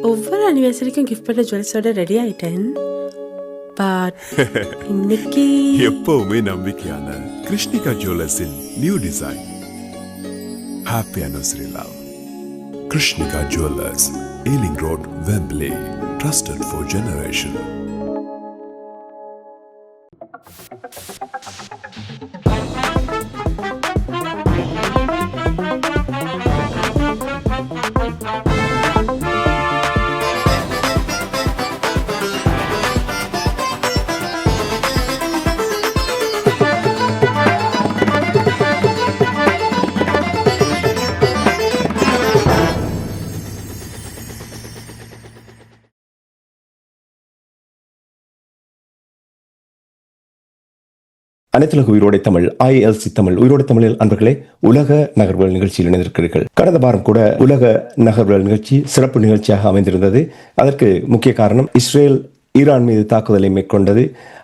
ஒவ்வொரு அனிவர்சரிக்கும் கிஃப்ட் பண்ண ஜுவல்ஸோட ரெடி ஆயிட்டேன். பட் இன்னைக்கு எப்பவுமே நம்பிக்கையான கிருஷ்ணிகா ஜுவல்லர்ஸின் new design. Happy anniversary love. Krishnika Jewellers, Ealing Road, Wembley. Trusted for generation. அனைத்துலக உயிரோடை தமிழ் ILC தமிழ் உயிரோடை தமிழில் அன்பர்களே, உலக நகர்வுகள் நிகழ்ச்சியில் இணைந்திருக்கிறீர்கள். கடந்த வாரம் கூட உலக நகர்வுகள் நிகழ்ச்சி சிறப்பு நிகழ்ச்சியாக அமைந்திருந்தது. அதற்கு முக்கிய காரணம் இஸ்ரேல் ஈரான் மீது தாக்குதலை மேற்கொண்டது.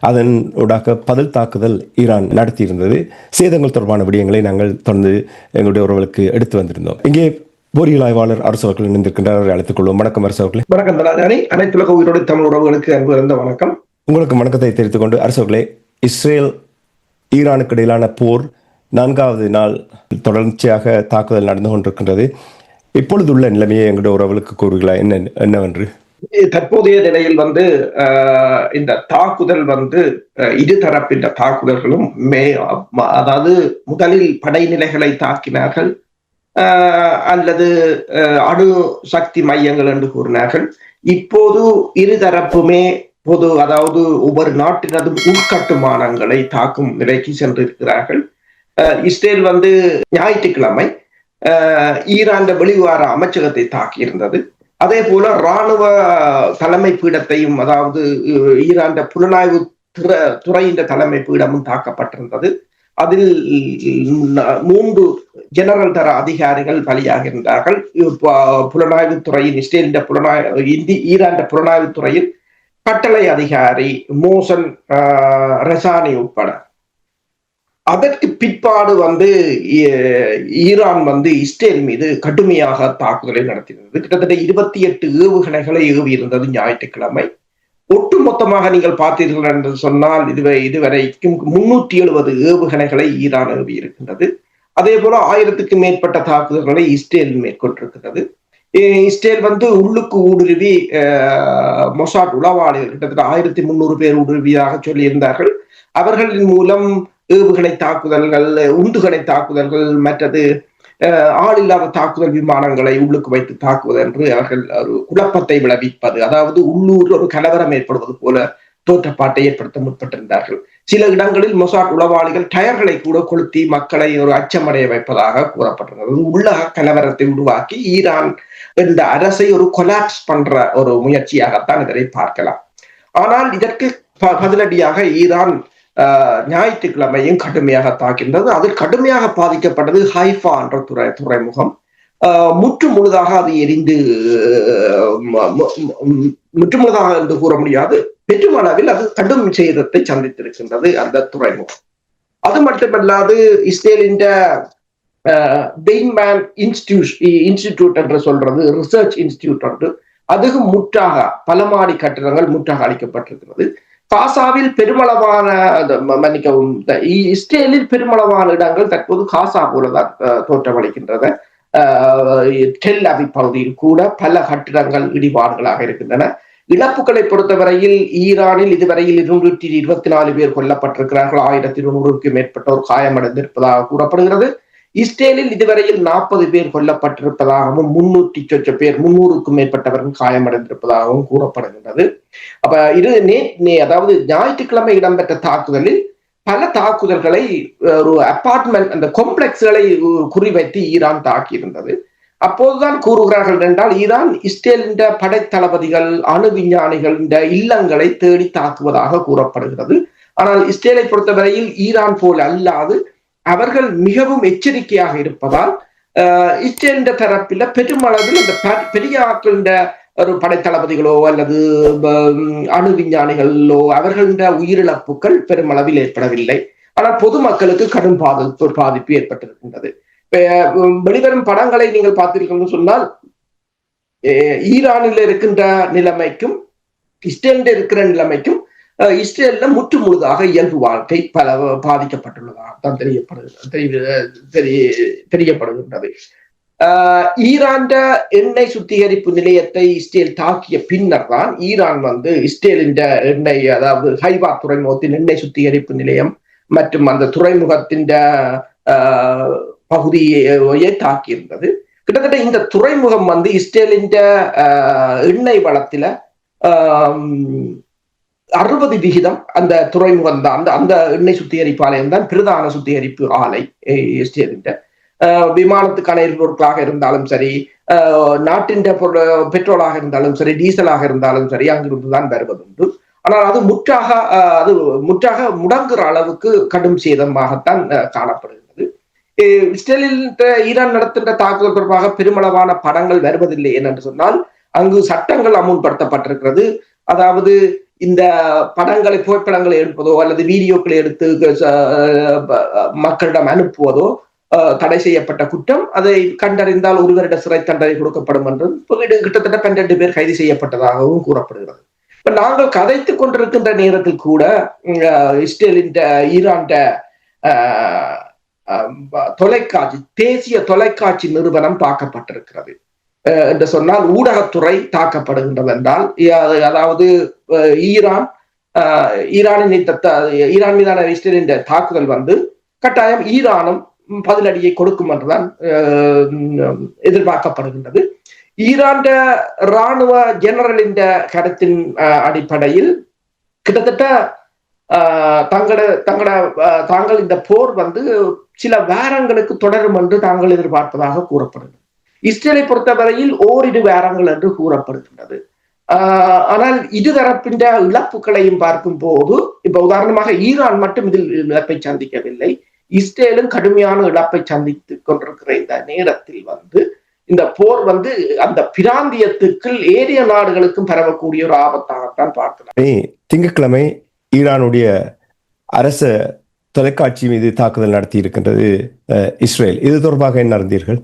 அதன் ஊடாக பதில் தாக்குதல் ஈரான் நடத்தியிருந்தது. சேதங்கள் தொடர்பான விடயங்களை நாங்கள் தொடர்ந்து எங்களுடைய உறவுகளுக்கு எடுத்து வந்திருந்தோம். இங்கே பொறியியல் ஆய்வாளர் அரசு அவர்கள் இணைந்திருக்கின்றார். அழைத்துக் கொள்வோம். வணக்கம் அரசு அவர்களே. வணக்கம் தலாதானி. அனைத்துலக உயிரோடை தமிழ் உறவுகளுக்கு அன்பு இருந்த வணக்கம். உங்களுக்கு வணக்கத்தை தெரிவித்துக் கொண்டு அரசு அவர்களே, இஸ்ரேல் ஈரானுக்கு இடையிலான போர் 4வது நாள் தொடர்ச்சியாக தாக்குதல் நடந்து கொண்டிருக்கின்றது. இப்பொழுதுள்ள நிலைமையை எங்களுடைய உறவுகளுக்கு கூறுகளா என்னவென்று? தற்போதைய நிலையில் இந்த தாக்குதல் இருதரப்பின் தாக்குதல்களும் அதாவது முதலில் படைநிலைகளை தாக்கினார்கள், அல்லது அணு சக்தி மையங்கள் என்று கூறினார்கள். இப்போது இருதரப்புமே அதாவது ஒவ்வொரு நாட்டினதும் உள்கட்டுமானங்களை தாக்கும் நிலைக்கு சென்றிருக்கிறார்கள். இஸ்ரேல் ஞாயிற்றுக்கிழமை ஈரான் வெளிவார அமைச்சகத்தை தாக்கியிருந்தது. அதே போல இராணுவ தலைமை பீடத்தையும், அதாவது ஈரான் புலனாய்வு துறையின் தலைமை பீடமும் தாக்கப்பட்டிருந்தது. அதில் 3 ஜெனரல் தர அதிகாரிகள் பலியாகின்றார்கள். புலனாய்வு துறையின் ஈரான் புலனாய்வு துறையில் கட்டளை அதிகாரி மோசன் ரெசானி உட்பட. அதற்கு பிற்பாடு ஈரான் இஸ்ரேல் மீது கடுமையாக தாக்குதலை நடத்தியிருந்தது. கிட்டத்தட்ட 28 ஏவுகணைகளை ஏவி இருந்தது ஞாயிற்றுக்கிழமை. ஒட்டுமொத்தமாக நீங்கள் பார்த்தீர்கள் என்று சொன்னால் இதுவரைக்கும் 370 ஏவுகணைகளை ஈரான் ஏவி இருக்கின்றது. அதே போல 1000க்கும் மேற்பட்ட தாக்குதல்களை இஸ்ரேல் மேற்கொண்டிருக்கிறது. இஸ்ரேல் உள்ளுக்கு ஊடுருவி மொசாட் உளவாளிகள் கிட்டத்தட்ட 1300 பேர் ஊடுருவியாக சொல்லியிருந்தார்கள். அவர்களின் மூலம் ஏவுகணை தாக்குதல்கள், உந்துகணை தாக்குதல்கள், மற்றது ஆளில்லாத தாக்குதல் விமானங்களை உள்ளுக்கு வைத்து தாக்குவது என்று அவர்கள் ஒரு குழப்பத்தை விளைவிப்பது, அதாவது உள்ளூர் ஒரு கலவரம் ஏற்படுவது போல தோற்றப்பாட்டை ஏற்படுத்த முற்பட்டிருந்தார்கள். சில இடங்களில் மொசாட் உளவாளிகள் டயர்களை கூட கொளுத்தி மக்களை ஒரு அச்சமடைய வைப்பதாக கூறப்பட்டிருந்தது. உள்ளக கலவரத்தை உருவாக்கி ஈரான் இந்த அரசை ஒரு கொலாப்ஸ் பண்ற ஒரு முயற்சியாகத்தான் இதனை பார்க்கலாம். ஆனால் இதற்கு பதிலடியாக ஈரான் ஞாயிற்றுக்கிழமையும் கடுமையாக தாக்கின்றது. அதில் கடுமையாக பாதிக்கப்பட்டது ஹைஃபா என்ற துறைமுகம். முற்று முழுதாக அது எரிந்து, முற்று முழுதாக என்று கூற முடியாது, பெருமளவில் அது கடும் சேதத்தை சந்தித்திருக்கின்றது அந்த துறைமுகம். அது மட்டுமல்லாது இஸ்ரேலின் பெய்ன்மேன் இன்ஸ்டிடியூட் என்று சொல்றது ரிசர்ச் இன்ஸ்டிடியூட் என்று, அதுவும் முற்றாக பல மாடி கட்டிடங்கள் முற்றாக அளிக்கப்பட்டிருக்கிறது. காசாவில் பெருமளவான இஸ்ரேலில் பெருமளவான இடங்கள் தற்போது காசா போலதான் தோற்றமளிக்கின்றன. டெல் அவிவ் பகுதியில் கூட பல கட்டிடங்கள் இடிபாடுகளாக இருக்கின்றன. இழப்புகளை பொறுத்தவரையில் ஈரானில் இதுவரையில் 224 பேர் கொல்லப்பட்டிருக்கிறார்கள். 1200க்கும் மேற்பட்டோர் காயமடைந்திருப்பதாக கூறப்படுகிறது. இஸ்ரேலில் இதுவரையில் 40 பேர் கொல்லப்பட்டிருப்பதாகவும் 300க்கும் மேற்பட்டவர்கள் காயமடைந்திருப்பதாகவும் கூறப்படுகின்றது. அப்ப அதாவது ஞாயிற்றுக்கிழமை இடம்பெற்ற தாக்குதலில் பல தாக்குதல்களை ஒரு அபார்ட்மெண்ட், அந்த காம்ப்ளெக்ஸ்களை குறிவைத்து ஈரான் தாக்கியிருந்தது. அப்போதுதான் கூறுகிறார்கள் என்றால், ஈரான் இஸ்ரேலின் படைத்தளபதிகள், அணு விஞ்ஞானிகளின் இல்லங்களை தேடி தாக்குவதாக கூறப்படுகிறது. ஆனால் இஸ்ரேலை பொறுத்தவரையில் ஈரான் போல அல்லாது அவர்கள் மிகவும் எச்சரிக்கையாக இருப்பதால் இஸ்ரேல் தரப்பில் பெருமளவில் இந்த பெரிய ஆக்களின் ஒரு படைத்தளபதிகளோ அல்லது அணு விஞ்ஞானிகளோ அவர்களின் உயிரிழப்புகள் பெருமளவில் ஏற்படவில்லை. ஆனால் பொதுமக்களுக்கு கடும் பாதிப்பு ஏற்பட்டிருக்கின்றது. வெளிவரும் படங்களை நீங்கள் பார்த்தீர்கள் சொன்னால் ஈரானில் இருக்கின்ற நிலைமைக்கும் இஸ்ரேலில் இருக்கிற நிலைமைக்கும் இஸ்ரேல்ல முற்று முழுதாக இயல்பு வாழ்க்கை பல பாதிக்கப்பட்டுள்ளதாக தான் தெரியப்படுகின்றது. ஈரான் எண்ணெய் சுத்திகரிப்பு நிலையத்தை இஸ்ரேல் தாக்கிய பின்னர் தான் ஈரான் இஸ்ரேலின் எண்ணெய், அதாவது ஹைபா துறைமுகத்தின் எண்ணெய் சுத்திகரிப்பு நிலையம் மற்றும் அந்த துறைமுகத்தின் பகுதியை தாக்கியிருந்தது. கிட்டத்தட்ட இந்த துறைமுகம் இஸ்ரேலின் எண்ணெய் வளத்தில 60% அந்த துறைமுகம் தான், அந்த எண்ணெய் சுத்திகரிப்பு ஆலயம் தான் பிரதான சுத்திகரிப்பு ஆலை இஸ்ரேலின். விமானத்துக்கான எரிபொருட்களாக இருந்தாலும் சரி, நாட்டின் பெட்ரோலாக இருந்தாலும் சரி, டீசலாக இருந்தாலும் சரி, அங்கிருந்துதான் வருவதுண்டு. ஆனால் அது முற்றாக முடங்குற அளவுக்கு கடும் சேதமாகத்தான் காணப்படுகிறது. இஸ்ரேலில் ஈரான் நடத்துகின்ற தாக்குதல் தொடர்பாக பெருமளவான படங்கள் வருவதில்லை என்று சொன்னால் அங்கு சட்டங்கள் அமுல்படுத்தப்பட்டிருக்கிறது. அதாவது இந்த படங்களை, புகைப்படங்களை எடுப்பதோ அல்லது வீடியோக்களை எடுத்து மக்களிடம் அனுப்புவதோ தடை செய்யப்பட்ட குற்றம். அதை கண்டறிந்தால் 1 வருட சிறை தண்டனை கொடுக்கப்படும் என்றும் கிட்டத்தட்ட 12 பேர் கைது செய்யப்பட்டதாகவும் கூறப்படுகிறது. இப்ப நாங்கள் கதைத்துக் கொண்டிருக்கின்ற நேரத்தில் கூட இஸ்ரேலின் ஈரான் தொலைக்காட்சி, தேசிய தொலைக்காட்சி நிறுவனம் தாக்கப்பட்டிருக்கிறது என்று சொன்னால், ஊடகத்துறை தாக்கப்படுகின்றது என்றால், அதாவது ஈரான் மீதான இஸ்ரேலின் தாக்குதல் கட்டாயம் ஈரானும் பதிலடியை கொடுக்கும் என்றுதான் எதிர்பார்க்கப்படுகின்றது. ஈரான் இராணுவ ஜெனரலின் கருத்தின் அடிப்படையில் கிட்டத்தட்ட தாங்கள் இந்த போர் சில வாரங்களுக்கு தொடரும் என்று தாங்கள் எதிர்பார்ப்பதாக கூறப்படுகிறது. இஸ்ரேலை பொறுத்தவரையில் ஓரிரு வாரங்கள் என்று கூறப்படுகின்றது. ஆனால் இருதரப்பின் இழப்புகளையும் பார்க்கும் போது, இப்ப உதாரணமாக ஈரான் மட்டும் இதில் இழப்பை சந்திக்கவில்லை, இஸ்ரேலும் கடுமையான இழப்பை சந்தித்துக் கொண்டிருக்கிற இந்த நேரத்தில் இந்த போர் அந்த பிராந்தியத்துக்குள் ஏரிய நாடுகளுக்கும் பரவக்கூடிய ஒரு ஆபத்தாகத்தான் பார்க்கலாம். திங்கட்கிழமை ஈரானுடைய அரச தொலைக்காட்சி மீது தாக்குதல் நடத்தி இருக்கின்றது இஸ்ரேல். இது தொடர்பாக என்ன அறிந்தீர்கள்?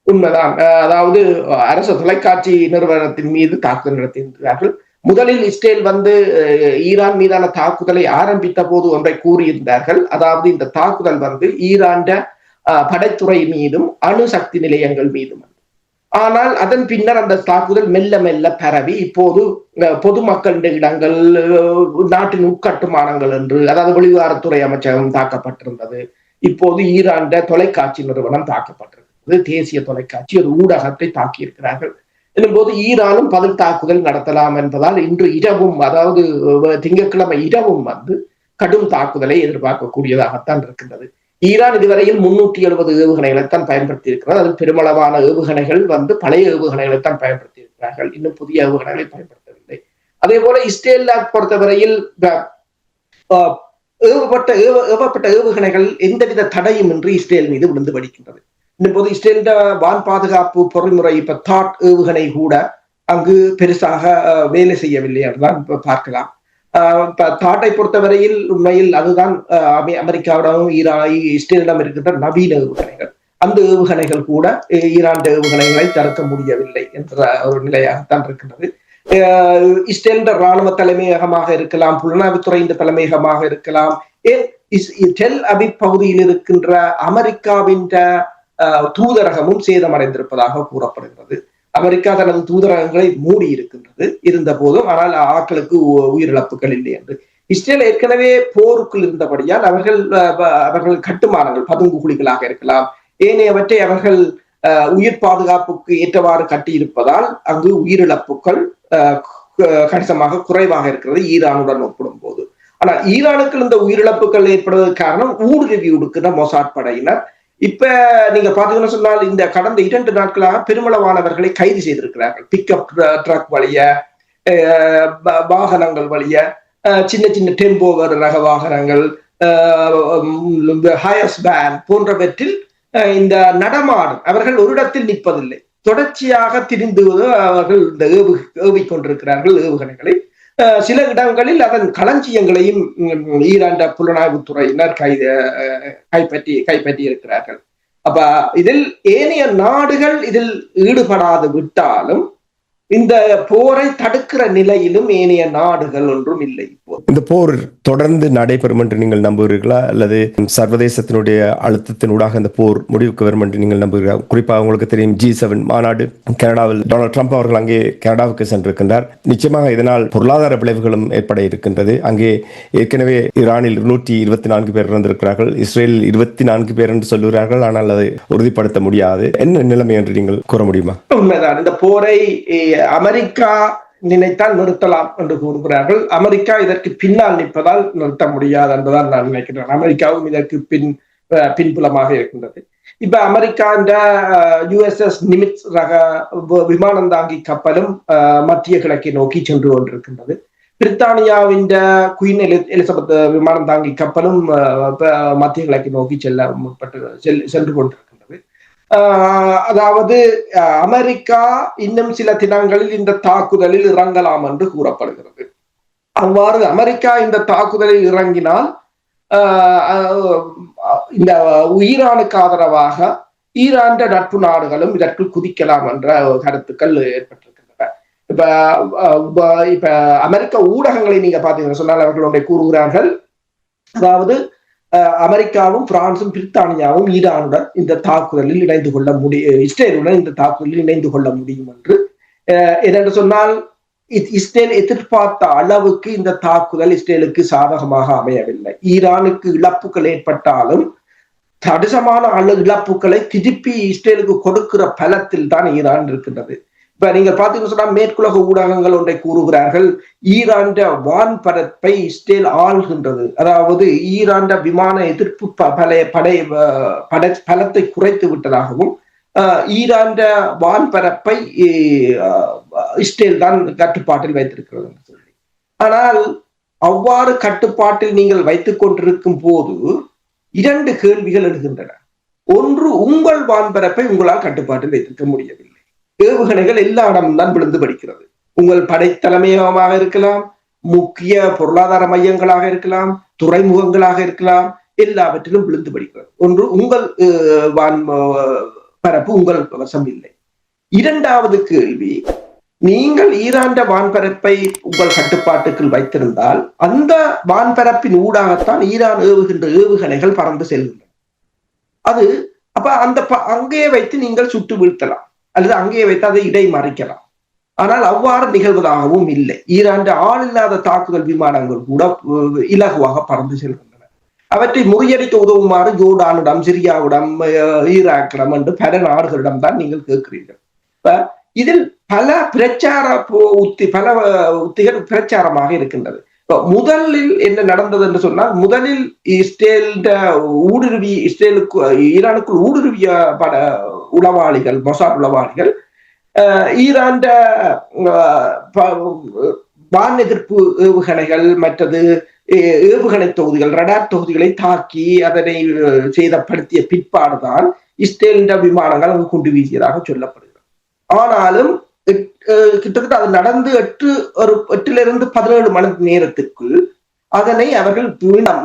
உண்மைதான். அதாவது அரசு தொலைக்காட்சி நிறுவனத்தின் மீது தாக்குதல் நடத்தியிருக்கிறார்கள். முதலில் இஸ்ரேல் ஈரான் மீதான தாக்குதலை ஆரம்பித்த போது ஒன்றை கூறியிருந்தார்கள். அதாவது இந்த தாக்குதல் ஈரான் படைத்துறை மீதும் அணுசக்தி நிலையங்கள் மீதும். ஆனால் அதன் பின்னர் அந்த தாக்குதல் மெல்ல மெல்ல பரவி இப்போது பொதுமக்களின் இடங்கள், நாட்டின் உட்கட்டுமானங்கள் என்று, அதாவது வெளிவாரத்துறை அமைச்சகம் தாக்கப்பட்டிருந்தது. இப்போது ஈரான் தொலைக்காட்சி நிறுவனம் தாக்கப்பட்டிருக்கிறது. தேசிய தொலைக்காட்சி ஒரு ஊடகத்தை தாக்கியிருக்கிறார்கள். என்னும்போது ஈரானும் பதில் தாக்குதல் நடத்தலாம் என்பதால் இன்று இரவும், அதாவது திங்கட்கிழமை இரவும் கடும் தாக்குதலை எதிர்பார்க்கக்கூடியதாகத்தான் இருக்கின்றது. ஈரான் இதுவரையில் 370 ஏவுகணைகளைத்தான் பயன்படுத்தி இருக்கிறது. அதில் பெருமளவான ஏவுகணைகள் பழைய ஏவுகணைகளைத்தான் பயன்படுத்தி இருக்கிறார்கள். இன்னும் புதிய ஏவுகணைகளை பயன்படுத்தவில்லை. அதே போல இஸ்ரேல் பொறுத்தவரையில் ஏவப்பட்ட ஏவுகணைகள் எந்தவித தடையும் இன்றி இஸ்ரேல் மீது விழுந்து படிக்கின்றது. இன்னும்போது இஸ்ரேலின் வான் பாதுகாப்பு பொறிமுறை இப்ப தாட் ஏவுகணை கூட அங்கு பெருசாக வேலை செய்யவில்லை என்றுதான் பார்க்கலாம். தாட்டை பொறுத்தவரையில் உண்மையில் அதுதான் அமெரிக்காவிடமும் இஸ்ரேலிடம் இருக்கின்ற நவீன ஏவுகணைகள். அந்த ஏவுகணைகள் கூட ஈரான் ஏவுகணைகளை தடுக்க முடியவில்லை என்ற ஒரு நிலையாகத்தான் இருக்கின்றது. இஸ்ரேலின் இராணுவ தலைமையகமாக இருக்கலாம், புலனாய்வுத்துறையின் தலைமையகமாக இருக்கலாம், டெல் அவிவ் பகுதியில் இருக்கின்ற அமெரிக்காவின் தூதரகமும் சேதமடைந்திருப்பதாக கூறப்படுகிறது. அமெரிக்கா தனது தூதரகங்களை மூடி இருக்கின்றது இருந்த போதும், ஆனால் ஆட்களுக்கு உயிரிழப்புகள் இல்லை என்று. இஸ்ரேல் ஏற்கனவே போருக்குள் இருந்தபடியால் அவர்கள் கட்டுமானங்கள், பதுங்கு குழிகளாக இருக்கலாம், ஏனையவற்றை அவர்கள் உயிர் பாதுகாப்புக்கு ஏற்றவாறு கட்டியிருப்பதால் அங்கு உயிரிழப்புகள் கணிசமாக குறைவாக இருக்கிறது ஈரானுடன் ஒப்பிடும் போது. ஆனால் ஈரானுக்கு இந்த உயிரிழப்புகள் ஏற்படுவதற்கு காரணம் ஊடுருவி கொடுக்கின்ற மொசாட் படையினர். இப்ப நீங்க பாத்தீங்கன்னா சொன்னால் இந்த கடந்த 2 நாட்களாக பெருமளவானவர்களை கைது செய்திருக்கிறார்கள். பிக்அப் ட்ரக் வழிய, வாகனங்கள் வழிய, சின்ன சின்ன டெம்போவர் ரக வாகனங்கள், ஹயஸ் வேன் போன்றவற்றில் இந்த நடமாடும் அவர்கள் ஒரு இடத்தில் நிற்பதில்லை, தொடர்ச்சியாக திரிந்து அவர்கள் இந்த ஏவிக்கொண்டிருக்கிறார்கள் ஏவுகணைகளை. சில இடங்களில் அதன் களஞ்சியங்களையும் ஈரான் புலனாய்வுத்துறையினர் கைப்பற்றி இருக்கிறார்கள். அப்ப இதில் ஏனைய நாடுகள் இதில் ஈடுபடாது விட்டாலும் இந்த போரை தடுக்கிற நிலையிலும் ஏனைய நாடுகள் ஒன்றும் இல்லை. இந்த போர் தொடர்ந்து நடைபெறும் என்று நீங்கள் நம்புகிறீர்களா, அல்லது சர்வதேசத்தினுடைய அழுத்தத்தினூடாக இந்த போர் முடிவுக்கு வரும் என்று நீங்கள் நம்புகிறீர்களா? குறிப்பாக உங்களுக்கு தெரியும் G7 மாநாடு கனடாவில் டொனால்ட் ட்ரம்ப் அவர்கள் அங்கே கனடாவுக்கு சென்றிருக்கின்றார். நிச்சயமாக இதனால் பொருளாதார விளைவுகளும் ஏற்பட இருக்கின்றது. அங்கே ஏற்கனவே ஈரானில் 124 பேர் இறந்திருக்கிறார்கள், இஸ்ரேலில் 24 பேர் என்று சொல்லுகிறார்கள். ஆனால் அதை உறுதிப்படுத்த முடியாது. என்ன நிலைமை என்று நீங்கள் கூற முடியுமா? உண்மைதான். இந்த போரை அமெரிக்கா நினைத்தால் நிறுத்தலாம் என்று கூறுகிறார்கள். அமெரிக்கா இதற்கு பின்னால் நிற்பதால் நிறுத்த முடியாது என்பதால் நான் நினைக்கிறேன். அமெரிக்காவும் இதற்கு பின்புலமாக இருக்கின்றது. இப்ப அமெரிக்கா இந்த USS நிமிட்ஸ் ரக விமானம் தாங்கி கப்பலும் மத்திய கிழக்கை நோக்கி சென்று கொண்டிருக்கின்றது. பிரித்தானியாவின் குயின் எலிசபெத் விமானம் தாங்கி கப்பலும் மத்திய கிழக்கை நோக்கி சென்று கொண்டிருக்கின்றது. அதாவது அமெரிக்கா இன்னும் சில தினங்களில் இந்த தாக்குதலில் இறங்கலாம் என்று கூறப்படுகிறது. அவ்வாறு அமெரிக்கா இந்த தாக்குதலில் இறங்கினால் இந்த ஈரானுக்கு ஆதரவாக ஈரான் நட்பு நாடுகளும் இதற்குள் குதிக்கலாம் என்ற கருத்துக்கள் ஏற்பட்டிருக்கின்றன. இப்ப அமெரிக்க ஊடகங்களை நீங்க பாத்தீங்கன்னா சொன்னால் அவர்களுடைய கூறுகிறார்கள், அதாவது அமெரிக்காவும் பிரான்சும் பிரித்தானியாவும் ஈரானுடன் இந்த தாக்குதலில் இணைந்து கொள்ள முடியும், இஸ்ரேலுடன் இந்த தாக்குதலில் இணைந்து கொள்ள முடியும் என்று சொன்னால் இஸ்ரேல் எதிர்பார்த்த அளவுக்கு இந்த தாக்குதல் இஸ்ரேலுக்கு சாதகமாக அமையவில்லை. ஈரானுக்கு இழப்புகள் ஏற்பட்டாலும் கணிசமான இழப்புகளை திருப்பி இஸ்ரேலுக்கு கொடுக்கிற பலத்தில் தான் ஈரான் இருக்கின்றது. இப்ப நீங்க பாத்தீங்கன்னா சொன்னா மேற்குலக ஊடகங்கள் ஒன்றை கூறுகிறார்கள், ஈரான் வான்பரப்பை இஸ்ரேல் ஆள்கின்றது, அதாவது ஈரான் விமான எதிர்ப்பு பலத்தை குறைத்து விட்டதாகவும் ஈரான் வான்பரப்பை இஸ்ரேல் தான் கட்டுப்பாட்டில் வைத்திருக்கிறது என்று சொல்லி. ஆனால் அவ்வாறு கட்டுப்பாட்டில் நீங்கள் வைத்துக் கொண்டிருக்கும் போது 2 கேள்விகள் எழுகின்றன. ஒன்று, உங்கள் வான்பரப்பை உங்களால் கட்டுப்பாட்டில் வைத்திருக்க முடியவில்லை. ஏவுகணைகள் எல்லா இடமும் தான் விழுந்து படிக்கிறது. உங்கள் படை தலைமையகமாக இருக்கலாம், முக்கிய பொருளாதார மையங்களாக இருக்கலாம், துறைமுகங்களாக இருக்கலாம், எல்லாவற்றிலும் விழுந்து படிக்கிறது. ஒன்று, உங்கள் வான் பரப்பு உங்கள் வசம் இல்லை. 2வது கேள்வி, நீங்கள் ஈரான் வான்பரப்பை உங்கள் கட்டுப்பாட்டுக்குள் வைத்திருந்தால் அந்த வான்பரப்பின் ஊடாகத்தான் ஈரான் ஏவுகின்ற ஏவுகணைகள் பறந்து செல்கின்றன. அது அப்ப அங்கேயே வைத்து நீங்கள் சுட்டு வீழ்த்தலாம் அல்லது அங்கேயே வைத்து அதை இடைமறிக்கலாம். ஆனால் அவ்வாறு நிகழ்வதாகவும் இல்லை. ஈரான் ஆள் இல்லாத தாக்குதல் விமானங்கள் கூட இலகுவாக பறந்து செல்கின்றன. அவற்றை முறியடிக்க உதவுமாறு ஜோர்டானிடம், சிரியாவிடம், ஈராக்கிடம் என்று பல நாடுகளிடம் தான் நீங்கள் கேட்கிறீர்கள். இதில் பல உத்திகள் பிரச்சாரமாக இருக்கின்றது. முதலில் என்ன நடந்தது என்று சொன்னால், முதலில் ஈரானுக்குள் ஊடுருவிய பல உளவாளிகள், மொசாட் உளவாளிகள் ஈரான் வான் எதிர்ப்பு ஏவுகணைகள் மற்றது ஏவுகணை தொகுதிகள், ரடார் தொகுதிகளை தாக்கி அதனை சேதப்படுத்திய பிற்பாடுதான் இஸ்ரேலின் விமானங்கள் அங்கு கொண்டு வீசியதாக சொல்லப்படுகிறது. ஆனாலும் கிட்டத்தட்ட அது நடந்து 8 to 17 மணி நேரத்திற்குள் அதனை அவர்கள்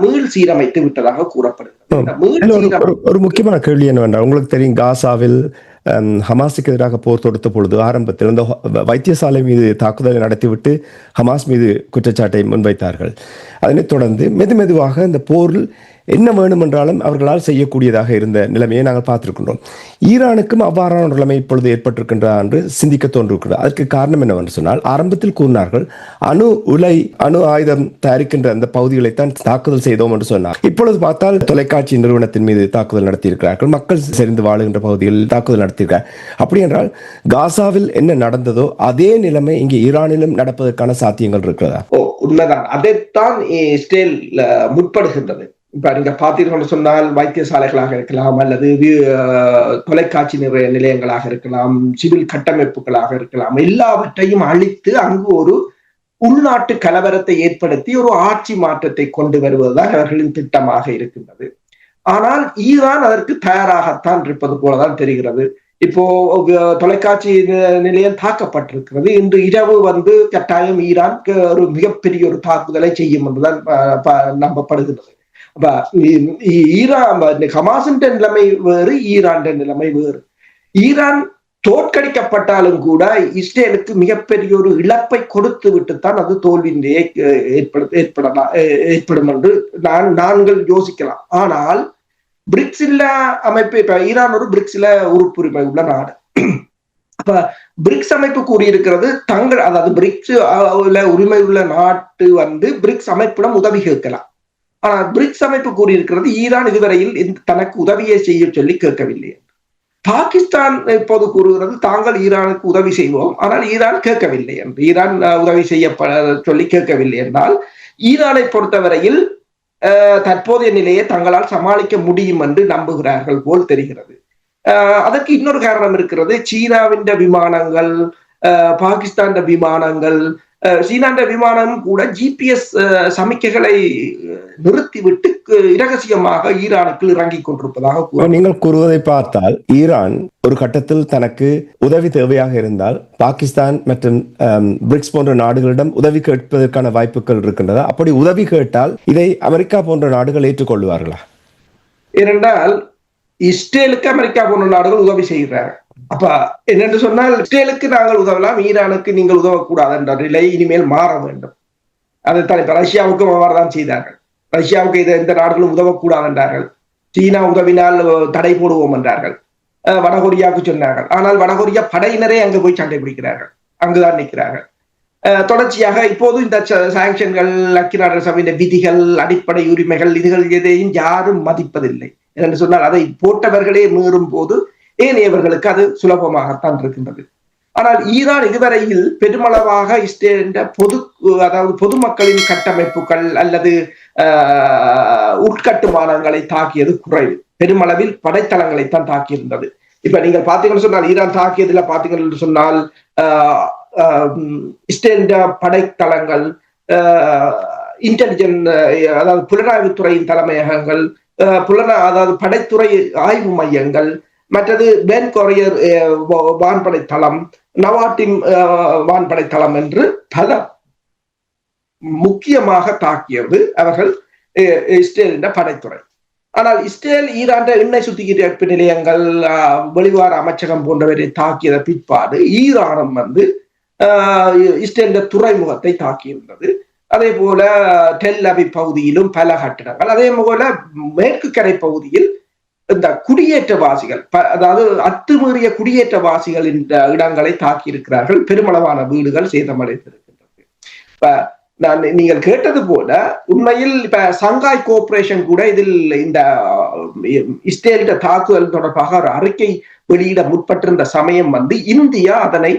மீள் சீரமைத்து விட்டதாக கூறப்படுகிறது. ஒரு முக்கியமான கேள்வி என்னவென்றால், உங்களுக்கு தெரியும் காசாவில் ஹமாஸுக்கு எதிராக போர் தொடுத்த பொழுது ஆரம்பத்தில் இந்த வைத்தியசாலை மீது தாக்குதலை நடத்திவிட்டு ஹமாஸ் மீது குற்றச்சாட்டை முன்வைத்தார்கள். அதனைத் தொடர்ந்து மெதுவாக இந்த போரில் என்ன வேண்டுமென்றாலும் அவர்களால் செய்யக்கூடியதாக இருந்த நிலைமையை நாங்கள் பார்த்திருக்கின்றோம். ஈரானுக்கும் அவ்வாறான நிலைமை இப்பொழுது ஏற்பட்டிருக்கின்றதா என்று சிந்திக்க தோன்றிருக்கிறது. அதற்கு காரணம் என்னவென்று சொன்னால், ஆரம்பத்தில் கூறினார்கள் அணு ஆயுதம் தயாரிக்கின்ற அந்த பகுதிகளைத்தான் தாக்குதல் செய்தோம் என்று சொன்னார். இப்பொழுது பார்த்தால் தொலைக்காட்சி நிறுவனத்தின் மீது தாக்குதல் நடத்தியிருக்கிறார்கள், மக்கள் செறிந்து வாழுகின்ற பகுதிகளில் தாக்குதல் நடத்தியிருக்கிறார். அப்படி என்றால் காசாவில் என்ன நடந்ததோ அதே நிலைமை இங்கே ஈரானிலும் நடப்பதற்கான சாத்தியங்கள் இருக்கிறதா? உண்மைதான். அதைத்தான் இஸ்ரேல் முற்படுகின்றது. இப்ப நீங்க பாத்தீங்கன்னு சொன்னால், வைத்தியசாலைகளாக இருக்கலாம் அல்லது தொலைக்காட்சி நிலையங்களாக இருக்கலாம், சிவில் கட்டமைப்புகளாக இருக்கலாம், எல்லாவற்றையும் அழித்து அங்கு ஒரு உள்நாட்டு கலவரத்தை ஏற்படுத்தி ஒரு ஆட்சி மாற்றத்தை கொண்டு வருவதுதான் அவர்களின் திட்டமாக இருக்கின்றது. ஆனால் ஈரான் அதற்கு தயாராகத்தான் இருப்பது போலதான் தெரிகிறது. இப்போ தொலைக்காட்சி நிலையம் தாக்கப்பட்டிருக்கிறது. இன்று இரவு கட்டாயம் ஈரான் ஒரு மிகப்பெரிய ஒரு தாக்குதலை செய்யும் என்றுதான் நம்பப்படுகிறது. ஹமாஸின் நிலைமை வேறு, ஈரான் நிலைமை வேறு. ஈரான் தோற்கடிக்கப்பட்டாலும் கூட இஸ்ரேலுக்கு மிகப்பெரிய ஒரு இழப்பை கொடுத்து விட்டுத்தான் அது தோல்வியிலேயே ஏற்படும் என்று நாங்கள் யோசிக்கலாம். ஆனால் பிரிக்ஸ்ல அமைப்பு, இப்ப ஈரான் ஒரு பிரிக்ஸ்ல உறுப்புரிமை உள்ள நாடு. அப்ப பிரிக்ஸ் அமைப்பு கூறியிருக்கிறது தங்கள், அதாவது பிரிக்ஸ் உரிமை உள்ள நாட்டு பிரிக்ஸ் அமைப்பிடம் உதவி கேட்கலாம். ஆனால் பிரிக்ஸ் அமைப்பு கூறியிருக்கிறது ஈரான் இதுவரையில் தனக்கு உதவியை செய்ய சொல்லி கேட்கவில்லை. பாகிஸ்தான் இப்போது கூறுகிறது தாங்கள் ஈரானுக்கு உதவி செய்வோம், ஆனால் ஈரான் கேட்கவில்லை என்று. ஈரான் உதவி செய்யப்பட சொல்லி கேட்கவில்லை என்றால் ஈரானை பொறுத்தவரையில் தற்போதைய நிலையை தங்களால் சமாளிக்க முடியும் என்று நம்புகிறார்கள் போல் தெரிகிறது. அதற்கு இன்னொரு காரணம் இருக்கிறது. சீனாவின் விமானங்கள், பாகிஸ்தான் விமானங்கள், சீனாண்ட விமானம் கூட GPS சமிக்கைகளை நிறுத்திவிட்டு இரகசியமாக ஈரானுக்கு இறங்கி கொண்டிருப்பதாக நீங்கள் கூறுவதை பார்த்தால், ஈரான் ஒரு கட்டத்தில் தனக்கு உதவி தேவையாக இருந்தால் பாகிஸ்தான் மற்றும் பிரிக்ஸ் போன்ற நாடுகளிடம் உதவி கேட்பதற்கான வாய்ப்புகள் இருக்கின்றதா? அப்படி உதவி கேட்டால் இதை அமெரிக்கா போன்ற நாடுகள் ஏற்றுக்கொள்வார்களா? ஏனென்றால் இஸ்ரேலுக்கு அமெரிக்கா போன்ற நாடுகள் உதவி செய்கிறார்கள். அப்ப என்னென்று சொன்னால், இஸ்ரேலுக்கு நாங்கள் உதவலாம், ஈரானுக்கு நீங்கள் உதவக்கூடாது என்ற நிலை இனிமேல் மாற வேண்டும். அதைத்தான் இப்ப ரஷ்யாவுக்கும் அவ்வாறுதான் செய்தார்கள். ரஷ்யாவுக்கு எந்த நாடுகளும் உதவக்கூடாது என்றார்கள். சீனா உதவினால் தடை போடுவோம் என்றார்கள். வடகொரியாவுக்கு சொன்னார்கள். ஆனால் வடகொரியா படையினரே அங்கு போய் சண்டை பிடிக்கிறார்கள், அங்குதான் நிற்கிறார்கள். தொடர்ச்சியாக இப்போது இந்த சாங்ஷன்கள், ஐக்கிய நாடுகள் சபையின் விதிகள், அடிப்படை உரிமைகள், இதுகள் எதையும் யாரும் மதிப்பதில்லை. என்று சொன்னால் அதை போட்டவர்களே மீறும் போது ஏனையவர்களுக்கு அது சுலபமாகத்தான் இருக்கின்றது. ஆனால் ஈரான் இதுவரையில் பெருமளவாக அதாவது பொதுமக்களின் கட்டமைப்புகள் அல்லது உட்கட்டுமானங்களை தாக்கியது குறைவு. பெருமளவில் படைத்தளங்களைத்தான் தாக்கியிருந்தது. இப்ப நீங்கள் பாத்தீங்கன்னு சொன்னால், ஈரான் தாக்கியதுல பாத்தீங்கன்னு சொன்னால் இஸ்ரேலின் படைத்தளங்கள், இன்டெலிஜென்ட் அதாவது புலனாய்வுத்துறையின் தலைமையகங்கள், அதாவது படைத்துறை ஆய்வு மையங்கள், மற்றது பென் கொரியர் வான்படை தளம், நவாட்டின் வான்படை தளம் என்று பல முக்கியமாக தாக்கியது அவர்கள் இஸ்ரேலின் படைத்துறை. ஆனால் இஸ்ரேல் ஈரான் எண்ணெய் சுத்திகரிப்பு நிலையங்கள், வெளிவார அமைச்சகம் போன்றவரை தாக்கியத பிற்பாடு ஈரானும் இஸ்ரேலின் துறைமுகத்தை தாக்கியிருந்தது. அதே போல டெல் அவிவ் பகுதியிலும் பல கட்டிடங்கள், அதே போல மேற்கு கரை பகுதியில் இந்த குடியேற்றவாசிகள், அதாவது அத்துமீறிய குடியேற்றவாசிகளின் இடங்களை தாக்கி இருக்கிறார்கள். பெருமளவான வீடுகள் சேதமடைந்திருக்கின்றது. நீங்கள் கேட்டது போல உண்மையில் இப்ப சங்காய் கோஆபரேஷன் கூட இதில் இந்த இஸ்ரேலிட தாக்குதல் தொடர்பாக ஒரு அறிக்கை வெளியிட முற்பட்டிருந்த சமயம் இந்தியா அதனை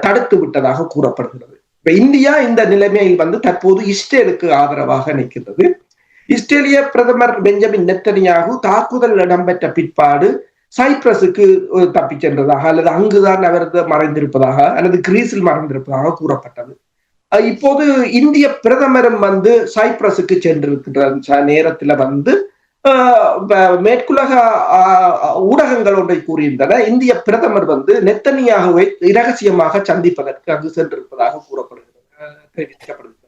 தடுத்து விட்டதாக கூறப்படுகிறது. இப்ப இந்தியா இந்த நிலைமையில் தற்போது இஸ்ரேலுக்கு ஆதரவாக நிற்கின்றது. இஸ்ரேலிய பிரதமர் பெஞ்சமின் நெத்தனியாகு தாக்குதல் இடம்பெற்ற பிற்பாடு சைப்ரஸுக்கு தப்பி சென்றதாக அல்லது அங்குதான் அவர் மறைந்திருப்பதாக அல்லது கிரீஸில் மறைந்திருப்பதாக கூறப்பட்டது. இப்போது இந்திய பிரதமரும் சைப்ரஸுக்கு சென்றிருக்கின்ற நேரத்துல மேற்குலக ஊடகங்கள் ஒன்றை கூறியிருந்தன. இந்திய பிரதமர் நெத்தனியாகுவை இரகசியமாக சந்திப்பதற்கு அங்கு சென்றிருப்பதாக தெரிவிக்கப்படுகிறது.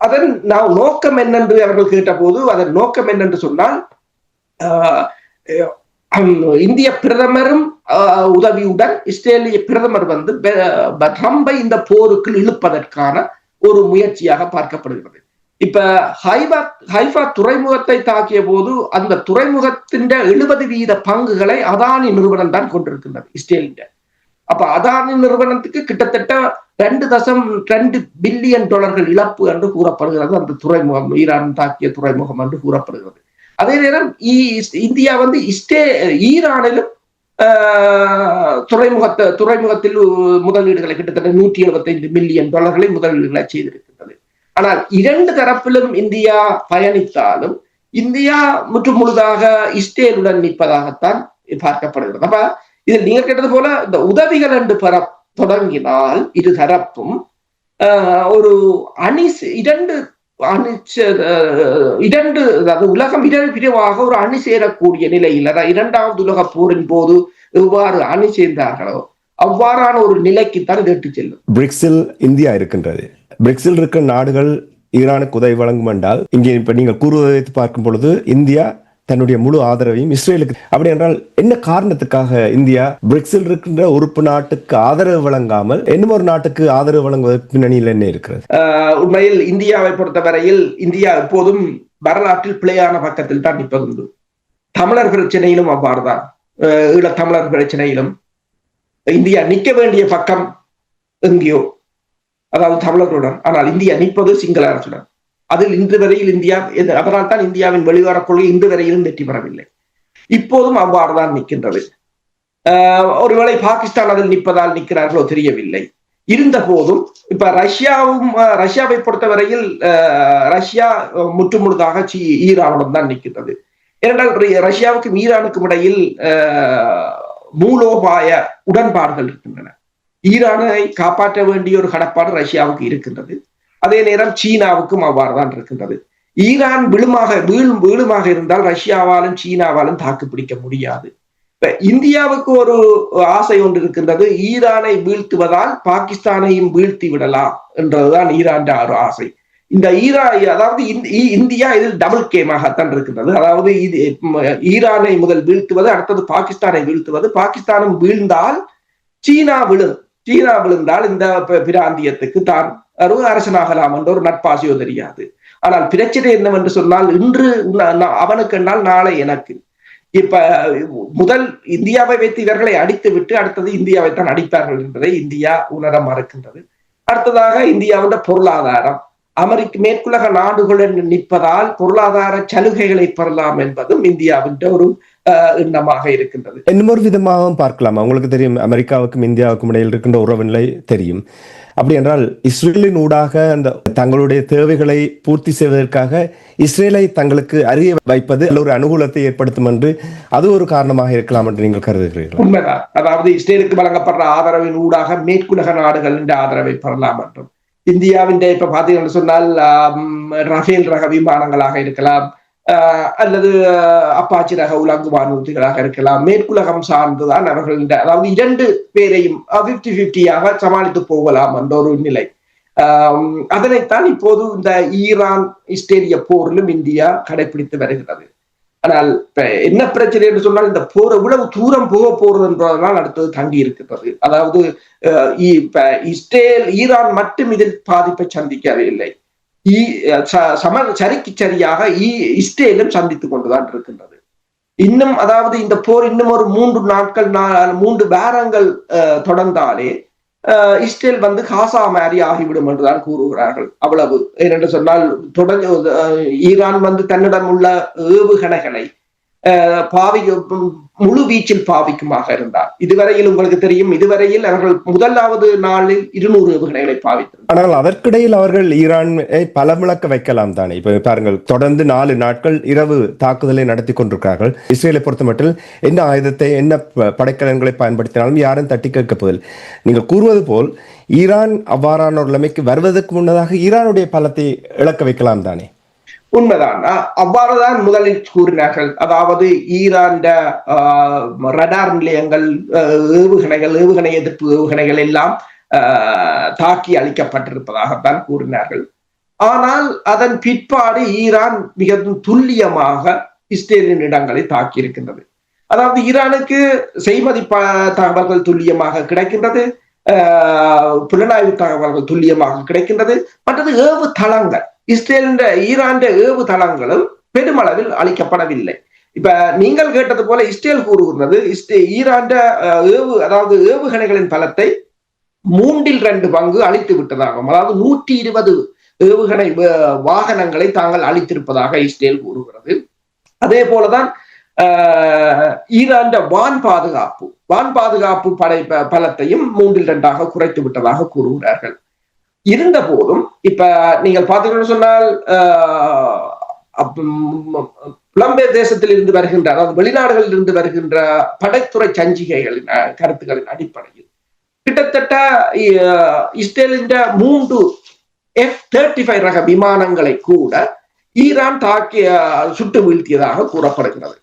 அதன் நோக்கம் என்னென்று அவர்கள் கேட்ட போது, அதன் நோக்கம் என்னென்று சொன்னால், இந்திய பிரதமரும் உதவியுடன் இஸ்ரேலிய பிரதமர் ட்ரம்பை இந்த போருக்கு இழுப்பதற்கான ஒரு முயற்சியாக பார்க்கப்படுகிறது. இப்ப ஹைஃபா துறைமுகத்தை தாக்கிய போது அந்த துறைமுகத்தின் 70% பங்குகளை அதானி நிறுவனம் தான் கொண்டிருக்கின்றது இஸ்ரேலின். அப்ப அதானி நிறுவனத்துக்கு கிட்டத்தட்ட $2.2 பில்லியன் இழப்பு என்று கூறப்படுகிறது. அந்த துறைமுகம், ஈரான் தாக்கிய துறைமுகம் என்று கூறப்படுகிறது. அதே நேரம் இந்தியா ஈரானிலும் துறைமுகத்தில் முதலீடுகளை கிட்டத்தட்ட $175 மில்லியன் முதலீடுகளை செய்திருக்கின்றது. ஆனால் இரண்டு தரப்பிலும் இந்தியா பயணித்தாலும் இந்தியா முற்று முழுதாக இஸ்ரேலுடன் நிற்பதாகத்தான் பார்க்கப்படுகிறது. அப்ப இதில் நீங்க கேட்டது போல இந்த உதவிகள் என்று பெற தொடங்கினால் இரு தரப்பும் ஒரு அதாவது உலகம் பிரிவாக ஒரு அணி சேரக்கூடிய நிலையில், அதாவது இரண்டாவது உலக போரின் போது எவ்வாறு அணி சேர்ந்தார்களோ அவ்வாறான ஒரு நிலைக்குத்தான் இது எட்டு செல்லும். பிரிக்ஸில் இந்தியா இருக்கின்றது. பிரிக்ஸில் இருக்கிற நாடுகள் ஈரானுக்கு உதவி வழங்கும் என்றால், இங்கே இப்ப நீங்கள் கூறுவதை பார்க்கும் பொழுது இந்தியா தன்னுடைய முழு ஆதரவையும் இஸ்ரேலுக்கு. அப்படி என்றால் என்ன காரணத்துக்காக இந்தியா பிரிக்ஸில் இருக்கின்ற உறுப்பு நாட்டுக்கு ஆதரவு வழங்காமல் இன்னும் ஒரு நாட்டுக்கு ஆதரவு வழங்குவதற்கு பின்னணியில் என்ன இருக்கிறது? உண்மையில் இந்தியாவை பொறுத்தவரையில் இந்தியா எப்போதும் வரலாற்றில் பிழையான பக்கத்தில் தான் நிற்பதுண்டு. தமிழர் பிரச்சனையிலும் அவ்வாறுதான். ஈழத்தமிழர் பிரச்சனையிலும் இந்தியா நிற்க வேண்டிய பக்கம் எங்கேயோ, அதாவது தமிழர்களுடன். ஆனால் இந்தியா நிற்பது சிங்கள அரசுடன். அதில் இன்று வரையில் இந்தியா, அதனால் தான் இந்தியாவின் வெளிவாரக் கொள்கை இன்று வரையிலும் வெற்றி பெறவில்லை. இப்போதும் அவ்வாறுதான் நிற்கின்றது. ஒருவேளை பாகிஸ்தான் அதில் நிற்பதால் நிற்கிறார்களோ தெரியவில்லை. இருந்த போதும் இப்ப ரஷ்யாவை பொறுத்தவரையில் ரஷ்யா முற்றுமுழுதாக ஈரானுடன் தான் நிற்கின்றது. ஏனென்றால் ரஷ்யாவுக்கும் ஈரானுக்கும் இடையில் மூலோபாய உடன்பாடுகள் இருக்கின்றன. ஈரானை காப்பாற்ற வேண்டிய ஒரு கடப்பாடு ரஷ்யாவுக்கு இருக்கின்றது. அதே நேரம் சீனாவுக்கும் அவ்வாறுதான் இருக்கின்றது. ஈரான் வீழுமாக இருந்தால் ரஷ்யாவாலும் சீனாவாலும் தாக்கு பிடிக்க முடியாது. இந்தியாவுக்கு ஒரு ஆசை ஒன்று இருக்கின்றது, ஈரானை வீழ்த்துவதால் பாகிஸ்தானையும் வீழ்த்தி விடலாம் என்றதுதான் ஈரான் ஒரு ஆசை. இந்த அதாவது இந்தியா இதில் டபுள் கேமாகத்தான் இருக்கின்றது. அதாவது ஈரானை முதல் வீழ்த்துவது, அடுத்தது பாகிஸ்தானை வீழ்த்துவது. பாகிஸ்தானும் வீழ்ந்தால் சீனா விழுந்தால் இந்த பிராந்தியத்துக்கு தான் அரசனாகலாம் என்ற ஒரு நட்பாசையோ தெரியாது. ஆனால் பிரச்சனை என்னவென்று சொன்னால், இன்று அவனுக்கு என்னால் நாளை எனக்கு. இப்ப முதல் இந்தியாவை வைத்து இவர்களை அடித்து விட்டு அடுத்தது இந்தியாவை தான் அடித்தார்கள் என்பதை இந்தியா உணர மறுக்கின்றது. அடுத்ததாக இந்தியாவின் பொருளாதாரம், மேற்குலக நாடுகளுடன் நிற்பதால் பொருளாதார சலுகைகளை பெறலாம் என்பதும் இந்தியாவின் ஒரு எண்ணமாக இருக்கின்றது. இன்னொரு விதமாகவும் பார்க்கலாம். உங்களுக்கு தெரியும், அமெரிக்காவுக்கும் இந்தியாவுக்கும் இடையில் இருக்கின்ற உறவு நிலை தெரியும். அப்படி என்றால் இஸ்ரேலின் ஊடாக அந்த தங்களுடைய தேவைகளை பூர்த்தி செய்வதற்காக இஸ்ரேலை தங்களுக்கு அறிய வைப்பது ஒரு அனுகூலத்தை ஏற்படுத்தும் என்று அது ஒரு காரணமாக இருக்கலாம் என்று நீங்கள் கருதுகிறீர்கள்? உண்மைதான். அதாவது இஸ்ரேலுக்கு வழங்கப்படுற ஆதரவின் ஊடாக மேற்குலக நாடுகள் என்ற ஆதரவை பெறலாம் என்றும். இந்தியாவின் இப்ப பாத்தீங்கன்னு சொன்னால் ரஃபேல் ரக விமானங்களாக இருக்கலாம், அல்லது அப்பாச்சி ரக உலங்கு வானூர்திகளாக இருக்கலாம். மேற்குலகம் சார்ந்துதான் அவர்கள், அதாவது இரண்டு பேரையும் 50-50 சமாளித்து போகலாம் என்ற ஒரு நிலை. அதனைத்தான் இப்போது இந்த ஈரான் இஸ்ரேலிய போரிலும் இந்தியா கடைபிடித்து வருகிறது. ஆனால் என்ன பிரச்சனை என்று சொன்னால், இந்த போர் எவ்வளவு தூரம் போக போறது என்பதனால் அடுத்தது தங்கி இருக்கிறது. அதாவது ஈரான் மட்டும் இதில் பாதிப்பை சந்திக்கவில்லை, சரிக்கு சரியாக இஸ்ரேலும் சந்தித்துக் கொண்டுதான் இருக்கின்றது. இன்னும் அதாவது இந்த போர் இன்னும் ஒரு 3 வாரங்கள் தொடர்ந்தாலே இஸ்ரேல் காசா மாதிரி ஆகிவிடும் என்றுதான் கூறுகிறார்கள். அவ்வளவு. ஏனென்று சொன்னால் தொடர்ந்து ஈரான் தன்னிடம் உள்ள ஏவுகணைகளை முழு வீச்சில் பாவிக்குமாக இருந்தார். இதுவரையில் உங்களுக்கு தெரியும், இதுவரையில் அவர்கள் முதலாவது நாளில் 200 ஏவுகணைகளை பாவித்தார். ஆனால் அதற்கிடையில் அவர்கள் ஈரானை பலமுழக்க வைக்கலாம் தானே. இப்ப பாருங்கள், தொடர்ந்து 4 நாட்கள் இரவு தாக்குதலை நடத்தி கொண்டிருக்கிறார்கள். இஸ்ரேலை பொறுத்த மட்டும் என்ன ஆயுதத்தை, என்ன படைக்கலன்களை பயன்படுத்தினாலும் யாரும் தட்டி கேட்கப்போதில்லை. நீங்கள் கூறுவது போல் ஈரான் அவ்வாறான ஒரு நிலைமைக்கு வருவதற்கு முன்னதாக ஈரானுடைய பலத்தை இழக்க வைக்கலாம் தானே? உண்மைதான். அவ்வாறுதான் முதலில் கூறினார்கள். அதாவது ஈரான் ரடார் நிலையங்கள், ஏவுகணை எதிர்ப்பு ஏவுகணைகள் எல்லாம் தாக்கி அளிக்கப்பட்டிருப்பதாகத்தான் கூறினார்கள். ஆனால் அதன் பிற்பாடு ஈரான் மிகவும் துல்லியமாக இஸ்ரேலின் இடங்களை தாக்கி இருக்கின்றது. அதாவது ஈரானுக்கு செய்மதி தகவல்கள் துல்லியமாக கிடைக்கின்றது, புலனாய்வு தகவல்கள் துல்லியமாக கிடைக்கின்றது. மற்றது ஏவு தளங்கள், ஈரான் ஏவு தளங்களும் பெருமளவில் அளிக்கப்படவில்லை. இப்ப நீங்கள் கேட்டது போல இஸ்ரேல் கூறுகிறது, ஈரான் அதாவது ஏவுகணைகளின் பலத்தை 3/2 பங்கு அளித்து விட்டதாகும். அதாவது 120 ஏவுகணை வாகனங்களை தாங்கள் அளித்திருப்பதாக இஸ்ரேல் கூறுகிறது. அதே போலதான் ஈரான் வான் பாதுகாப்பு படை பலத்தையும் 3/2 குறைத்து விட்டதாக கூறுகிறார்கள். இருந்த போதும் இப்ப நீங்கள் பார்த்தீங்கன்னு சொன்னால் புலம்பெயர் தேசத்தில் இருந்து வருகின்ற, அதாவது வெளிநாடுகளில் இருந்து வருகின்ற படைத்துறை சஞ்சிகைகளின் கருத்துக்களின் அடிப்படையில் கிட்டத்தட்ட இஸ்ரேலின் 3 F-35 ரக விமானங்களை கூட ஈரான் தாக்கி சுட்டு வீழ்த்தியதாக கூறப்படுகிறது.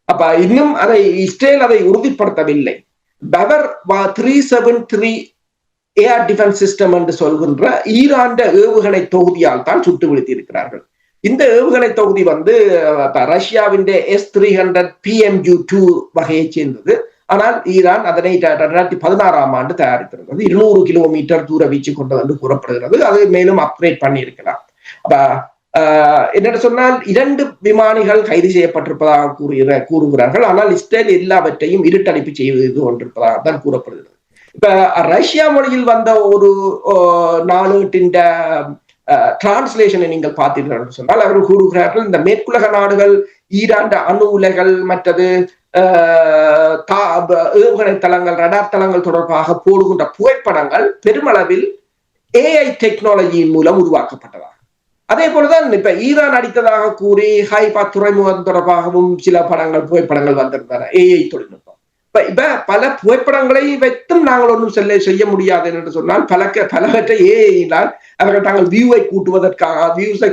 அப்ப இன்னும் இஸ்ரேல் அதை உறுதிப்படுத்தவில்லை. பவர் 373 ஏர் டிஃபென்ஸ் சிஸ்டம் என்று சொல்கின்ற ஈரான் ஏவுகணை தொகுதியால் தான் சுட்டு வீழ்த்தி இருக்கிறார்கள். இந்த ஏவுகணை தொகுதி வந்து ரஷ்யாவின் S-300 PMU-2 வகையை சேர்ந்தது. ஆனால் ஈரான் அதனை 2016ஆம் ஆண்டு தயாரித்திருந்தது. 200 கிலோமீட்டர் தூர வீச்சு கொண்டது என்று கூறப்படுகிறது. அது மேலும் அப்கிரேட் பண்ணி இருக்கலாம். அப்ப என்னென்னு சொன்னால் 2 விமானிகள் கைது செய்யப்பட்டிருப்பதாக கூறுகிறார்கள். ஆனால் இஸ்ரேல் எல்லாவற்றையும் இருட்டடிப்பு செய்து கொண்டிருப்பதாக தான் கூறப்படுகிறது. இப்ப ரஷ்யா மொழியில் வந்த ஒரு நாளேட்டின் டிரான்ஸ்லேஷனை நீங்கள் பார்த்தீர்கள் சொன்னால் அவர்கள் கூறுகிறார்கள், இந்த மேற்குலக நாடுகள் ஈரான் அணு உலைகள் மற்றது ஏவுகணை தளங்கள் ரடார் தளங்கள் தொடர்பாக போடுகின்ற புகைப்படங்கள் பெருமளவில் AI டெக்னாலஜியின் மூலம் உருவாக்கப்பட்டதாக. அதே போலதான் இப்ப ஈரான் அடித்ததாக கூறி ஹைபா துறைமுகம் தொடர்பாகவும் சில படங்கள் புகைப்படங்கள் வந்திருந்தன AI தொழில்நுட்பம். இப்ப பல புகைப்படங்களை வைத்தும் நாங்கள் ஒன்றும் செய்ய முடியாது என்று சொன்னால் பலவற்றை AI-யினால் அவர்கள் தாங்கள் வியூஸை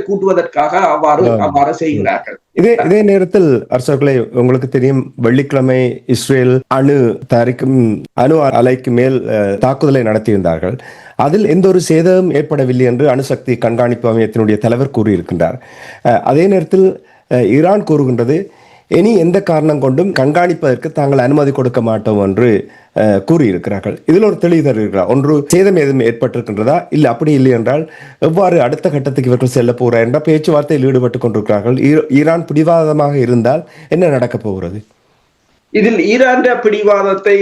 கூட்டுவதற்காக அவ்வாறு செய்கிறார்கள். இதே நேரத்தில் அரசர்களே, உங்களுக்கு தெரியும், வெள்ளிக்கிழமை இஸ்ரேல் அணு தயாரிக்கும் அணு அலைக்கு மேல் தாக்குதலை நடத்தியிருந்தார்கள். அதில் எந்த ஒரு சேதமும் ஏற்படவில்லை என்று அணுசக்தி கண்காணிப்பு அமையத்தினுடைய தலைவர் கூறியிருக்கின்றார். அதே நேரத்தில் ஈரான் கூறுகின்றது, இனி எந்த காரணம் கொண்டும் கண்காணிப்பதற்கு தாங்கள் அனுமதி கொடுக்க மாட்டோம் என்று கூறியிருக்கிறார்கள். இதில் ஒரு தெளிவு தருகிறார். ஒன்று, சேதம் ஏதும் ஏற்பட்டிருக்கின்றதா, இல்லை அப்படி இல்லை என்றால் எவ்வாறு அடுத்த கட்டத்துக்கு இவர்கள் செல்ல போகிறார் என்ற பேச்சுவார்த்தையில் ஈடுபட்டுக் கொண்டிருக்கிறார்கள். ஈரான் பிடிவாதமாக இருந்தால் என்ன நடக்கப் போகிறது? இதில் ஈரான் பிடிவாதத்தை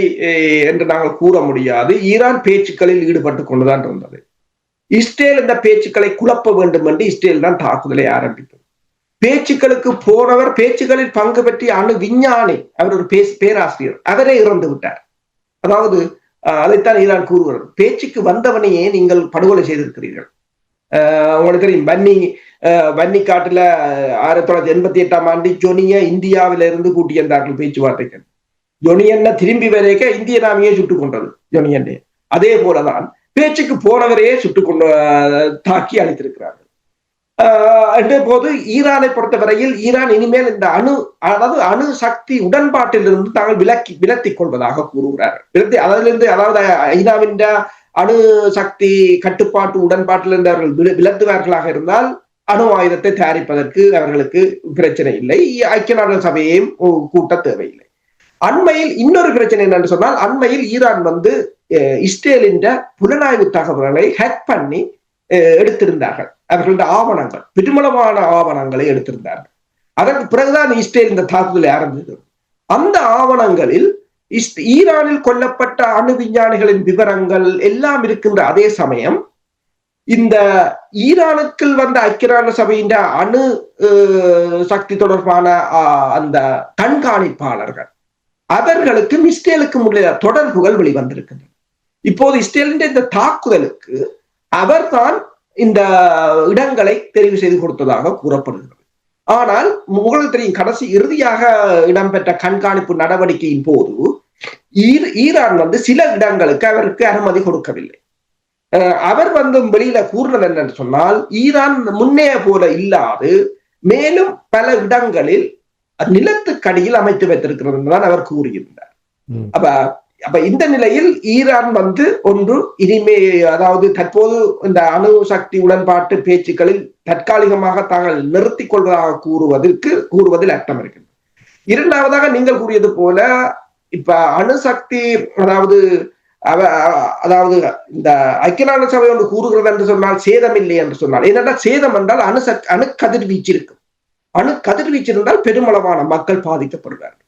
என்று நாங்கள் கூற முடியாது. ஈரான் பேச்சுக்களில் ஈடுபட்டுக் கொண்டுதான் இருந்தது. இஸ்ரேல் இந்த பேச்சுக்களை குழப்ப வேண்டும் என்று இஸ்ரேல் தான் தாக்குதலை ஆரம்பித்தது. பேச்சுக்களுக்கு போனவர், பேச்சுக்களில் பங்கு பற்றிய அணு விஞ்ஞானி, அவர் ஒரு பேராசிரியர், அவரே இறந்து விட்டார். அதாவது அதைத்தான் ஈரான் கூறுகிறது, பேச்சுக்கு வந்தவனையே நீங்கள் படுகொலை செய்திருக்கிறீர்கள். உங்களுக்கு தெரியும், வன்னி காட்டுல 1988ஆம் ஆண்டு ஜொனிய இந்தியாவில இருந்து கூட்டி வந்தார்கள் பேச்சுவார்த்தைக்கு. ஜொனியன்ன திரும்பி வரைக்க இந்திய நாமையே சுட்டுக் கொண்டது ஜொனியன்னே. அதே போலதான் பேச்சுக்கு போனவரையே சுட்டுக் கொண்டு தாக்கி அழித்திருக்கிறார்கள். போது ஈரானை பொறுத்தவரையில் ஈரான் இனிமேல் இந்த அணு சக்தி உடன்பாட்டிலிருந்து தாங்கள் விலத்திக் கொள்வதாக கூறுகிறார்கள். அதாவது ஐநாவின் அணு சக்தி கட்டுப்பாட்டு உடன்பாட்டிலிருந்து அவர்கள் விலத்துவார்களாக இருந்தால் அணு ஆயுதத்தை தயாரிப்பதற்கு அவர்களுக்கு பிரச்சனை இல்லை, ஐக்கிய நாடுகள் சபையையும் கூட்ட தேவையில்லை. அண்மையில் இன்னொரு பிரச்சனை என்னன்னு சொன்னால், அண்மையில் ஈரான் வந்து இஸ்ரேலின் புலனாய்வு தகவல்களை ஹேக் பண்ணி எடுத்திருந்தார்கள். அவர்களுடைய ஆவணங்கள், பெருமளவான ஆவணங்களை எடுத்திருந்தார்கள். அதற்கு பிறகுதான் இஸ்ரேல் இந்த தாக்குதலை ஆரம்பித்தது. அந்த ஆவணங்களில் ஈரானில் கொல்லப்பட்ட அணு விஞ்ஞானிகளின் விவரங்கள் எல்லாம் இருக்கின்ற அதே சமயம், இந்த ஈரானுக்கு வந்த ஐக்கிய நாடுகள் சபையின் அணு சக்தி தொடர்பான அந்த கண்காணிப்பாளர்கள், அவர்களுக்கும் இஸ்ரேலுக்கும் உள்ள தொடர்புகள் வெளிவந்திருக்கின்றன. இப்போது இஸ்ரேலின் இந்த தாக்குதலுக்கு அவர்தான் இந்த இடங்களை தெரிவு செய்து கொடுத்ததாக கூறப்படுகிறது. ஆனால் உங்களுக்கு தெரியும், கடைசி இறுதியாக இடம்பெற்ற கண்காணிப்பு நடவடிக்கையின் போது ஈரான் வந்து சில இடங்களுக்கு அவருக்கு அனுமதி கொடுக்கவில்லை. அவர் வந்து வெளியில கூறினது என்னன்னு சொன்னால், ஈரான் முன்னே போல இல்லாது மேலும் பல இடங்களில் நிலத்துக்கடியில் அமைத்து வைத்திருக்கிறது என்றுதான் அவர் கூறியிருந்தார். அப்ப இந்த நிலையில் ஈரான் வந்து ஒன்று இனிமே, அதாவது தற்போது இந்த அணு சக்தி உடன்பாட்டு பேச்சுக்களில் தற்காலிகமாக தாங்கள் நிறுத்திக் கொள்வதாக கூறுவதில் அர்த்தம் இருக்கிறது. இரண்டாவதாக நீங்கள் கூறியது போல, இப்ப அணுசக்தி அதாவது இந்த ஐக்கிய நாடு சபை ஒன்று கூறுகிறது என்று சொன்னால் சேதம் இல்லை என்று சொன்னால், ஏனென்றால் சேதம் என்றால் அணு கதிர்வீச்சு இருக்கும். அணு கதிர்வீச்சு இருந்தால் பெருமளவான மக்கள் பாதிக்கப்படுவார்கள்.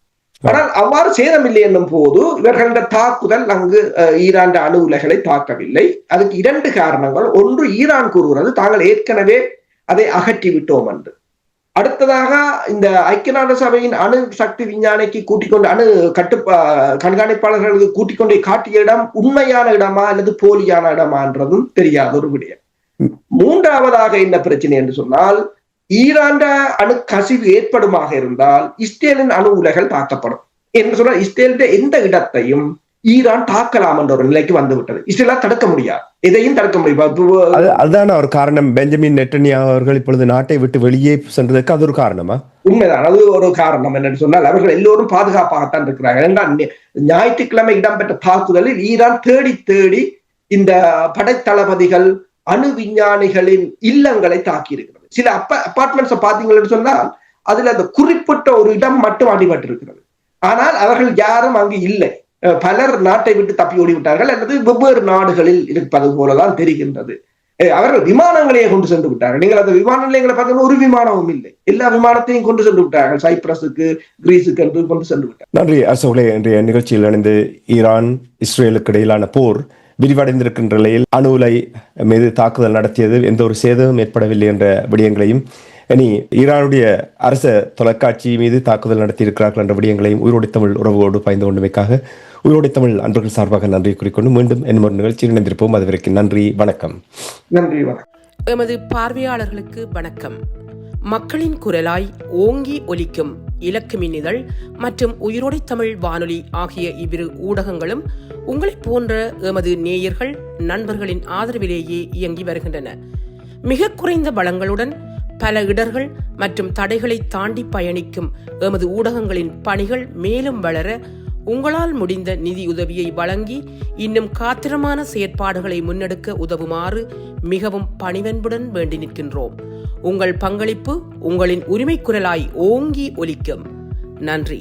ஆனால் அவ்வாறு சேதம் இல்லை என்னும் போது இவர்கள தாக்குதல் அங்கு ஈரான் அணு உலைகளை தாக்கவில்லை. அதுக்கு 2 காரணங்கள். ஒன்று, ஈரான் கூறுகிறது தாங்கள் ஏற்கனவே அதை அகற்றி விட்டோம் என்று. அடுத்ததாக, இந்த ஐக்கிய நாடு சபையின் அணு சக்தி விஞ்ஞானிக்கு கூட்டிக்கொண்டு அணு கண்காணிப்பாளர்களுக்கு கூட்டிக்கொண்டே காட்டிய இடம் உண்மையான இடமா அல்லது போலியான இடமா என்றதும் தெரியாத ஒரு விடயம். மூன்றாவதாக என்ன பிரச்சனை என்று சொன்னால், ஈரான் அணு கசிவு ஏற்படுமாக இருந்தால் இஸ்ரேலின் அணு உலைகள் தாக்கப்படும் என்று சொன்னால், இஸ்ரேலின் எந்த இடத்தையும் ஈரான் தாக்கலாம் என்ற ஒரு நிலைக்கு வந்துவிட்டது. இஸ்ரேலால் தடுக்க முடியாது, எதையும் தடுக்க முடியாது. அதுதான் ஒரு காரணம். பெஞ்சமின் நெட்டன்யாஹூ அவர்கள் இப்பொழுது நாட்டை விட்டு வெளியே சென்றதற்கு அது ஒரு காரணமா? உண்மைதான், அது ஒரு காரணம். என்னன்னு சொன்னால், அவர்கள் எல்லோரும் பாதுகாப்பாகத்தான் இருக்கிறார்கள். என்றால் ஞாயிற்றுக்கிழமை இடம்பெற்ற தாக்குதலில் ஈரான் தேடி தேடி இந்த படைத்தளபதிகள், அணு விஞ்ஞானிகளின் இல்லங்களை தாக்கி இருக்கிறது. சில அபார்ட்மெண்ட்ஸை பார்த்தீங்கன்னு சொன்னால் அதுல அந்த குறிப்பிட்ட ஒரு இடம் மட்டும் அடிபட்டு இருக்கிறது. ஆனால் அவர்கள் யாரும் அங்கு இல்லை. பலர் நாட்டை விட்டு தப்பி ஓடிவிட்டார்கள் அல்லது வெவ்வேறு நாடுகளில் இருப்பது போலதான் தெரிகின்றது. அவர்கள் விமானங்களையே கொண்டு சென்று விட்டார்கள். நீங்கள் அந்த விமான நிலையங்களை பார்த்தீங்கன்னா ஒரு விமானமும் இல்லை. எல்லா விமானத்தையும் கொண்டு சென்று விட்டார்கள். சைப்ரஸுக்கு, கிரீஸுக்கு என்று கொண்டு சென்று விட்டார்கள். நன்றி அரசர்களே. இன்றைய நிகழ்ச்சியில் இணைந்து ஈரான் இஸ்ரேலுக்கு இடையிலான போர் விரிவடைந்திருக்கின்ற நிலையில் அணு உலை மீது தாக்குதல் நடத்தியது எந்த ஒரு சேதமும் ஏற்படவில்லை என்ற விடயங்களையும், இனி ஈரானுடைய அரச தொலைக்காட்சி மீது தாக்குதல் நடத்தியிருக்கிறார்கள் என்ற விடயங்களையும் உயிரோடு தமிழ் உறவோடு பயந்து கொண்டமைக்காக உயிரோடு தமிழ் அன்பர்கள் சார்பாக நன்றி குறிக்கொண்டு மீண்டும் இன்னொரு நிகழ்ச்சியில் இணைந்திருப்போம். அதுவரைக்கும் நன்றி, வணக்கம். நன்றி, வணக்கம். எமது பார்வையாளர்களுக்கு வணக்கம். மக்களின் குரலாய் ஓங்கி ஒலிக்கும் இலக்கு மின்னிதழ் மற்றும் உயிரோடை தமிழ் வானொலி ஆகிய இவ்விரு ஊடகங்களும் உங்களைப் போன்ற எமது நேயர்கள் நண்பர்களின் ஆதரவிலேயே இயங்கி வருகின்றன. மிக குறைந்த வளங்களுடன் பல இடர்கள் மற்றும் தடைகளை தாண்டி பயணிக்கும் எமது ஊடகங்களின் பணிகள் மேலும் வளர உங்களால் முடிந்த நிதியுதவியை வழங்கி இன்னும் காத்திரமான செயற்பாடுகளை முன்னெடுக்க உதவுமாறு மிகவும் பணிவன்புடன் வேண்டி நிற்கின்றோம். உங்கள் பங்களிப்பு உங்களின் உரிமை குரலாய் ஓங்கி ஒலிக்கும். நன்றி.